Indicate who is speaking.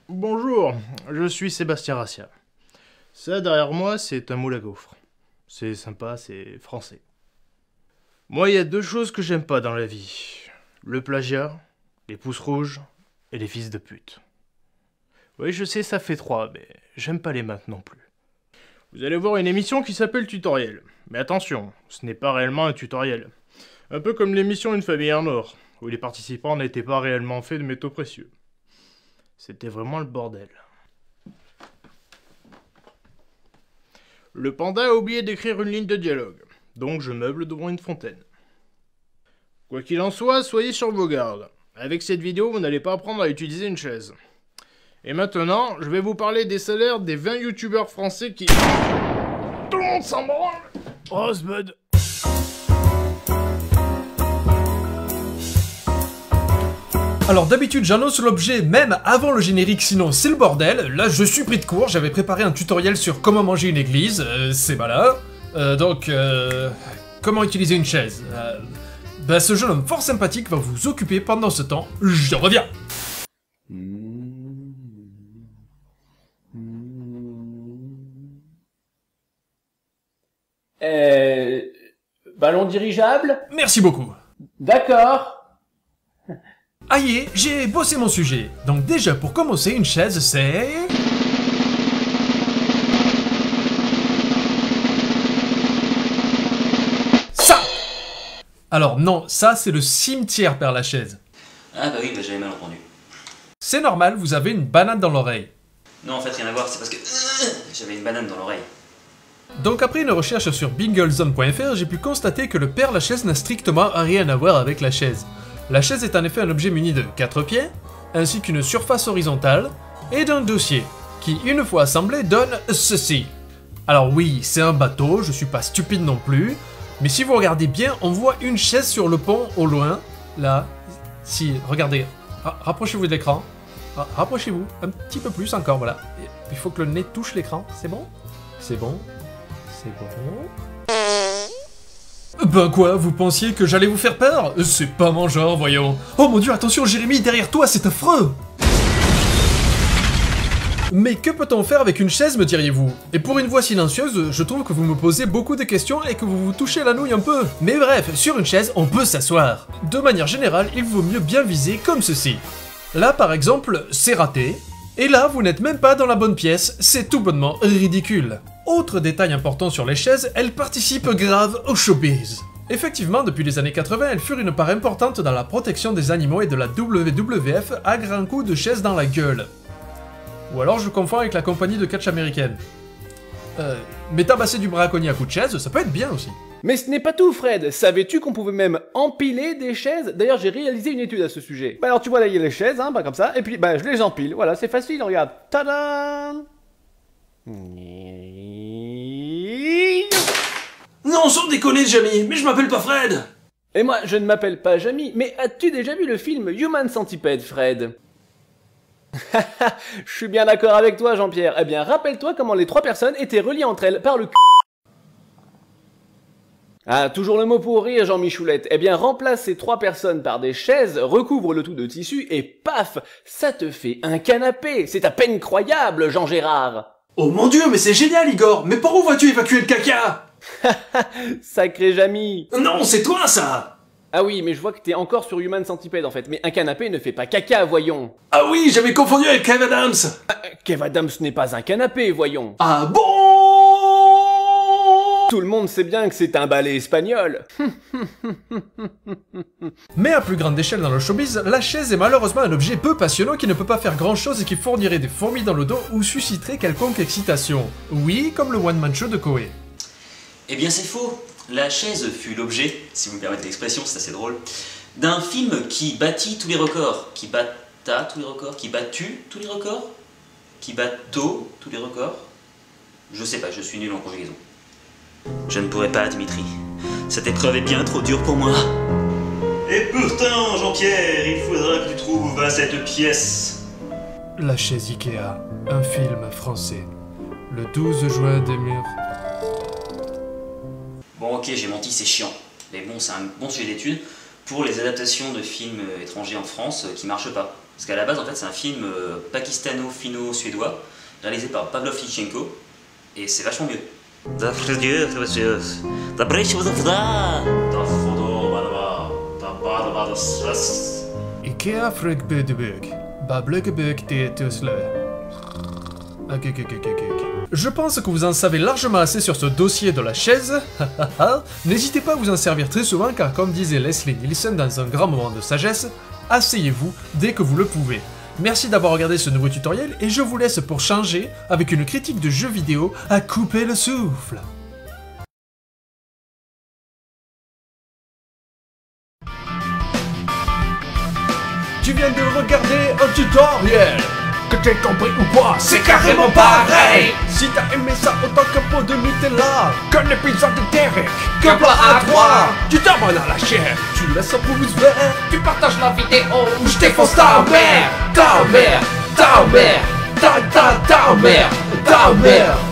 Speaker 1: Bonjour, je suis Sébastien Rassia. Ça derrière moi, c'est un moule à gaufres. C'est sympa, c'est français. Moi, il y a deux choses que j'aime pas dans la vie. Le plagiat, les pouces rouges et les fils de pute. Oui, je sais, ça fait trois, mais j'aime pas les maths non plus. Vous allez voir une émission qui s'appelle Tutoriel. Mais attention, ce n'est pas réellement un tutoriel. Un peu comme l'émission Une famille en or, où les participants n'étaient pas réellement faits de métaux précieux. C'était vraiment le bordel. Le panda a oublié d'écrire une ligne de dialogue, donc je meuble devant une fontaine. Quoi qu'il en soit, soyez sur vos gardes. Avec cette vidéo, vous n'allez pas apprendre à utiliser une chaise. Et maintenant, je vais vous parler des salaires des 20 youtubeurs français qui... Tout le monde s'en branle. Rosebud.
Speaker 2: Alors d'habitude j'annonce l'objet même avant le générique, sinon c'est le bordel. Là je suis pris de court, j'avais préparé un tutoriel sur comment manger une église, c'est pas là. Comment utiliser une chaise. Ce jeune homme fort sympathique va vous occuper pendant ce temps, je reviens.
Speaker 3: Ballon dirigeable?
Speaker 2: Merci beaucoup.
Speaker 3: D'accord.
Speaker 2: Aïe, j'ai bossé mon sujet. Donc déjà pour commencer, une chaise c'est... ça. Alors non, ça c'est le cimetière Père Lachaise.
Speaker 4: Ah bah oui, j'avais mal entendu.
Speaker 2: C'est normal, vous avez une banane dans l'oreille.
Speaker 4: Non, en fait, rien à voir, c'est parce que j'avais une banane dans l'oreille.
Speaker 2: Donc après une recherche sur binglezone.fr, j'ai pu constater que le Père Lachaise n'a strictement rien à voir avec la chaise. La chaise est en effet un objet muni de 4 pieds, ainsi qu'une surface horizontale, et d'un dossier, qui une fois assemblé donne ceci. Alors oui, c'est un bateau, je suis pas stupide non plus, mais si vous regardez bien, on voit une chaise sur le pont au loin, là, si, regardez, rapprochez-vous de l'écran, rapprochez-vous, un petit peu plus encore, voilà, il faut que le nez touche l'écran, c'est bon? C'est bon? C'est bon? Ben quoi, vous pensiez que j'allais vous faire peur? C'est pas mon genre, voyons. Oh mon dieu, attention Jérémy, derrière toi, c'est affreux! Mais que peut-on faire avec une chaise, me diriez-vous? Et pour une voix silencieuse, je trouve que vous me posez beaucoup de questions et que vous vous touchez la nouille un peu. Mais bref, sur une chaise, on peut s'asseoir. De manière générale, il vaut mieux bien viser comme ceci. Là, par exemple, c'est raté. Et là, vous n'êtes même pas dans la bonne pièce, c'est tout bonnement ridicule. Autre détail important sur les chaises, elles participent grave au showbiz. Effectivement, depuis les années 80, elles furent une part importante dans la protection des animaux et de la WWF à grands coups de chaises dans la gueule. Ou alors je confonds avec la compagnie de catch américaine. Mais tabasser du braconnier à coups de chaise, ça peut être bien aussi.
Speaker 3: Mais ce n'est pas tout, Fred. Savais-tu qu'on pouvait même empiler des chaises? D'ailleurs, j'ai réalisé une étude à ce sujet. Alors, tu vois là, il y a les chaises, hein, comme ça, et puis, je les empile. Voilà, c'est facile, regarde. Tadam!
Speaker 2: Non, sans déconner, Jamie, mais je m'appelle pas Fred!
Speaker 3: Et moi, je ne m'appelle pas Jamie, mais as-tu déjà vu le film Human Centipede, Fred? Je suis bien d'accord avec toi, Jean-Pierre. Eh bien, rappelle-toi comment les 3 personnes étaient reliées entre elles par le c***. Ah, toujours le mot pour rire, Jean-Michoulette. Eh bien, remplace ces 3 personnes par des chaises, recouvre le tout de tissu, et paf, ça te fait un canapé. C'est à peine croyable, Jean-Gérard.
Speaker 2: Oh mon dieu, mais c'est génial, Igor! Mais par où vas-tu évacuer le caca?
Speaker 3: Sacré Jamy.
Speaker 2: Non, c'est toi, ça!
Speaker 3: Ah oui, mais je vois que t'es encore sur Human Centipede en fait. Mais un canapé ne fait pas caca, voyons.
Speaker 2: Ah oui, j'avais confondu avec Kev Adams!
Speaker 3: Kev Adams n'est pas un canapé, voyons.
Speaker 2: Ah bon?
Speaker 3: Tout le monde sait bien que c'est un ballet espagnol.
Speaker 2: Mais à plus grande échelle dans le showbiz, la chaise est malheureusement un objet peu passionnant qui ne peut pas faire grand chose et qui fournirait des fourmis dans le dos ou susciterait quelconque excitation. Oui, comme le one-man show de Koé.
Speaker 4: Eh bien, c'est faux. La chaise fut l'objet, si vous me permettez l'expression, c'est assez drôle, d'un film qui battit tous les records. Qui batta tous les records? Qui battu tous les records? Qui batto tous les records? Je sais pas, je suis nul en conjugaison. Je ne pourrais pas, Dimitri. Cette épreuve est bien trop dure pour moi. Et pourtant, Jean-Pierre, il faudra que tu trouves cette pièce.
Speaker 2: La chaise Ikea, un film français. Le 12 juin 2000...
Speaker 4: Bon, ok, j'ai menti, c'est chiant. Mais bon, c'est un bon sujet d'étude pour les adaptations de films étrangers en France qui marchent pas. Parce qu'à la base, en fait, c'est un film pakistano-finno-suédois, réalisé par Pavlov Lichenko, et c'est vachement mieux.
Speaker 2: Ikea Frank Bedebug. Bablegebug de Tesla. Ok. Je pense que vous en savez largement assez sur ce dossier de la chaise. N'hésitez pas à vous en servir très souvent car comme disait Leslie Nielsen dans un grand moment de sagesse, asseyez-vous dès que vous le pouvez. Merci d'avoir regardé ce nouveau tutoriel et je vous laisse pour changer avec une critique de jeux vidéo à couper le souffle. Tu viens de regarder un tutoriel. Que t'aies compris ou pas, c'est carrément pareil. Si t'as aimé ça autant qu'un pot de Nutella, qu'un épisode de Derek, qu'un plat à 3, tu t'abonnes à la chaîne, tu laisses un pouce vert, tu partages la vidéo ou je défonce ta mère, ta mère, ta mère, ta mère, ta mère.